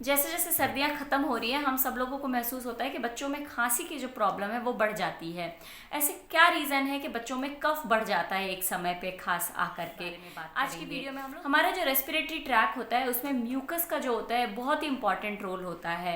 जैसे जैसे सर्दियाँ ख़त्म हो रही हैं हम सब लोगों को महसूस होता है कि बच्चों में खांसी की जो प्रॉब्लम है वो बढ़ जाती है। ऐसे क्या रीज़न है कि बच्चों में कफ बढ़ जाता है एक समय पे खास आकर के? आज की वीडियो में हम लोग हमारा जो रेस्पिरेटरी ट्रैक होता है उसमें म्यूकस का जो होता है बहुत ही इंपॉर्टेंट रोल होता है।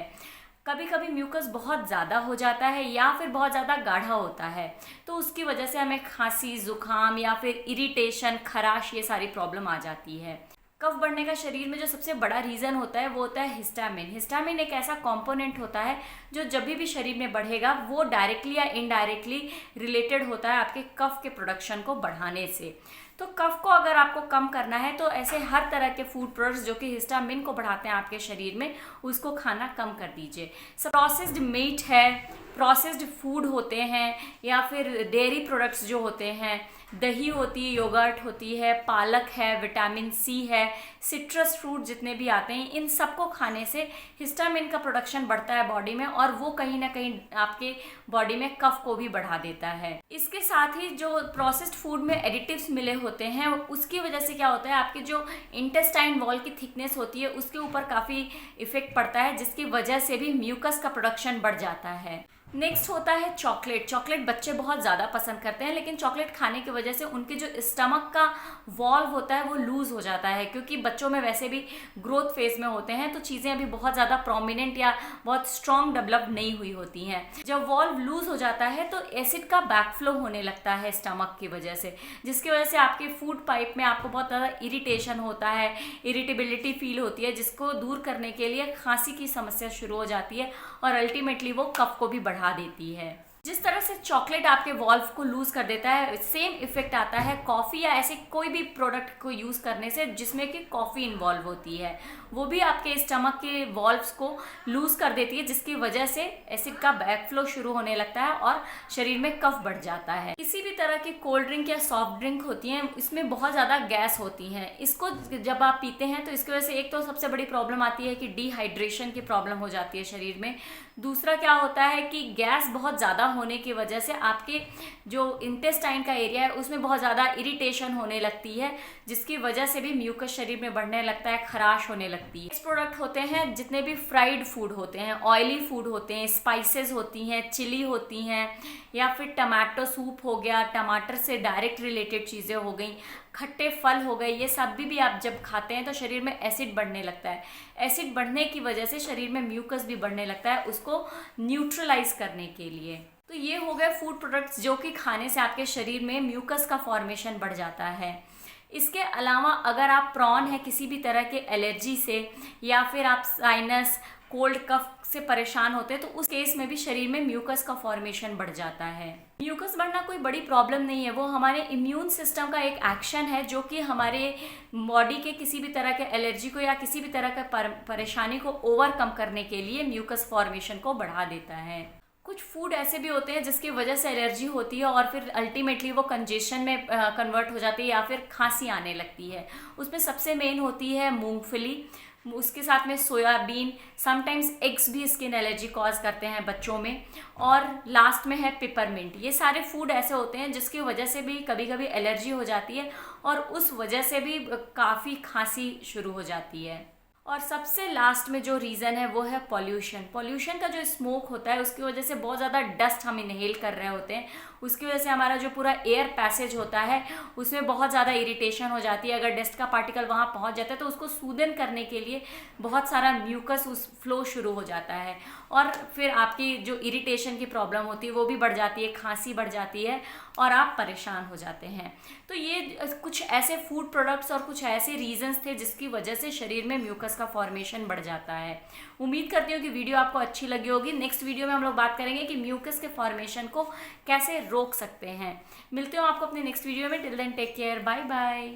कभी कभी म्यूकस बहुत ज़्यादा हो जाता है या फिर बहुत ज़्यादा गाढ़ा होता है, तो उसकी वजह से हमें खांसी, ज़ुकाम या फिर इरिटेशन, खराश, ये सारी प्रॉब्लम आ जाती है। कफ बढ़ने का शरीर में जो सबसे बड़ा रीज़न होता है वो होता है हिस्टामिन। हिस्टामिन एक ऐसा कंपोनेंट होता है जो जब भी शरीर में बढ़ेगा वो डायरेक्टली या इनडायरेक्टली रिलेटेड होता है आपके कफ के प्रोडक्शन को बढ़ाने से। तो कफ को अगर आपको कम करना है तो ऐसे हर तरह के फूड प्रोडक्ट्स जो कि हिस्टामिन को बढ़ाते हैं आपके शरीर में, उसको खाना कम कर दीजिए। प्रोसेस्ड मीट है, प्रोसेस्ड फूड होते हैं या फिर डेयरी प्रोडक्ट्स जो होते हैं, दही होती है, योगर्ट होती है, पालक है, विटामिन सी है, सिट्रस फ्रूट जितने भी आते हैं, इन सबको खाने से हिस्टामिन का प्रोडक्शन बढ़ता है बॉडी में और वो कहीं ना कहीं आपके बॉडी में कफ को भी बढ़ा देता है। इसके साथ ही जो प्रोसेस्ड फूड में एडिटिव्स मिले होते हैं उसकी वजह से क्या होता है, आपके जो इंटेस्टाइन वॉल की थिकनेस होती है उसके ऊपर काफ़ी इफेक्ट पड़ता है, जिसकी वजह से भी म्यूकस का प्रोडक्शन बढ़ जाता है। नेक्स्ट होता है चॉकलेट। चॉकलेट बच्चे बहुत ज़्यादा पसंद करते हैं, लेकिन चॉकलेट खाने की वजह से उनके जो स्टमक का वॉल्व होता है वो लूज़ हो जाता है, क्योंकि बच्चों में वैसे भी ग्रोथ फेज में होते हैं तो चीज़ें अभी बहुत ज़्यादा प्रोमिनेंट या बहुत स्ट्रॉन्ग डेवलप नहीं हुई होती हैं। जब वॉल्व लूज़ हो जाता है तो एसिड का बैकफ्लो होने लगता है स्टमक की वजह से, जिसकी वजह से आपके फूड पाइप में आपको बहुत ज़्यादा इरिटेशन होता है, इरिटेबिलिटी फील होती है, जिसको दूर करने के लिए खांसी की समस्या शुरू हो जाती है और अल्टीमेटली वो कफ को भी बढ़ा देती है। जिस तरह से चॉकलेट आपके वॉल्व को लूज कर देता है, सेम इफेक्ट आता है कॉफ़ी या ऐसे कोई भी प्रोडक्ट को यूज़ करने से जिसमें कि कॉफ़ी इन्वॉल्व होती है, वो भी आपके स्टमक के वॉल्व्स को लूज कर देती है, जिसकी वजह से एसिड का बैकफ्लो शुरू होने लगता है और शरीर में कफ बढ़ जाता है। किसी भी तरह की कोल्ड ड्रिंक या सॉफ्ट ड्रिंक होती हैं, इसमें बहुत ज़्यादा गैस होती हैं। इसको जब आप पीते हैं तो इसकी वजह से एक तो सबसे बड़ी प्रॉब्लम आती है कि डिहाइड्रेशन की प्रॉब्लम हो जाती है शरीर में। दूसरा क्या होता है कि गैस बहुत ज़्यादा होने की वजह से आपके जो इंटेस्टाइन का एरिया है उसमें बहुत ज़्यादा इरिटेशन होने लगती है, जिसकी वजह से भी म्यूकस शरीर में बढ़ने लगता है, खराश होने लगती है। नेक्स्ट प्रोडक्ट होते हैं जितने भी फ्राइड फूड होते हैं, ऑयली फूड होते हैं, स्पाइसेस होती हैं, चिली होती हैं, या फिर टमाटो सूप हो गया, टमाटर से डायरेक्ट रिलेटेड चीज़ें हो गई, खट्टे फल हो गए, ये सब भी आप जब खाते हैं तो शरीर में एसिड बढ़ने लगता है। एसिड बढ़ने की वजह से शरीर में म्यूकस भी बढ़ने लगता है उसको न्यूट्रलाइज करने के लिए। तो ये हो गए फूड प्रोडक्ट्स जो कि खाने से आपके शरीर में म्यूकस का फॉर्मेशन बढ़ जाता है। इसके अलावा अगर आप प्रॉन है किसी भी तरह के एलर्जी से या फिर आप साइनस, कोल्ड कफ से परेशान होते हैं तो उस केस में भी शरीर में म्यूकस का फॉर्मेशन बढ़ जाता है। म्यूकस बढ़ना कोई बड़ी प्रॉब्लम नहीं है, वो हमारे इम्यून सिस्टम का एक एक्शन है जो कि हमारे बॉडी के किसी भी तरह के एलर्जी को या किसी भी तरह के परेशानी को ओवरकम करने के लिए म्यूकस फॉर्मेशन को बढ़ा देता है। कुछ फूड ऐसे भी होते हैं जिसकी वजह से एलर्जी होती है और फिर अल्टीमेटली वो कंजेशन में कन्वर्ट हो जाती है या फिर खांसी आने लगती है। उसमें सबसे मेन होती है मूंगफली, उसके साथ में सोयाबीन, समटाइम्स एग्स भी स्किन एलर्जी कॉज करते हैं बच्चों में, और लास्ट में है पिपरमिंट। ये सारे फूड ऐसे होते हैं जिसकी वजह से भी कभी कभी एलर्जी हो जाती है और उस वजह से भी काफ़ी खांसी शुरू हो जाती है। और सबसे लास्ट में जो रीज़न है वो है पॉल्यूशन। पॉल्यूशन का जो स्मोक होता है उसकी वजह से बहुत ज़्यादा डस्ट हम इनहेल कर रहे होते हैं, उसकी वजह से हमारा जो पूरा एयर पैसेज होता है उसमें बहुत ज़्यादा इरिटेशन हो जाती है। अगर डस्ट का पार्टिकल वहाँ पहुँच जाता है तो उसको सूदन करने के लिए बहुत सारा म्यूकस उस फ्लो शुरू हो जाता है और फिर आपकी जो इरिटेशन की प्रॉब्लम होती है वो भी बढ़ जाती है, खांसी बढ़ जाती है और आप परेशान हो जाते हैं। तो ये कुछ ऐसे फूड प्रोडक्ट्स और कुछ ऐसे रीजंस थे जिसकी वजह से शरीर में म्यूकस का फॉर्मेशन बढ़ जाता है। उम्मीद करती हूँ कि वीडियो आपको अच्छी लगी होगी। नेक्स्ट वीडियो में हम लोग बात करेंगे कि म्यूकस के फॉर्मेशन को कैसे रोक सकते हैं। मिलते हो आपको अपने नेक्स्ट वीडियो में। Till then take care, bye bye.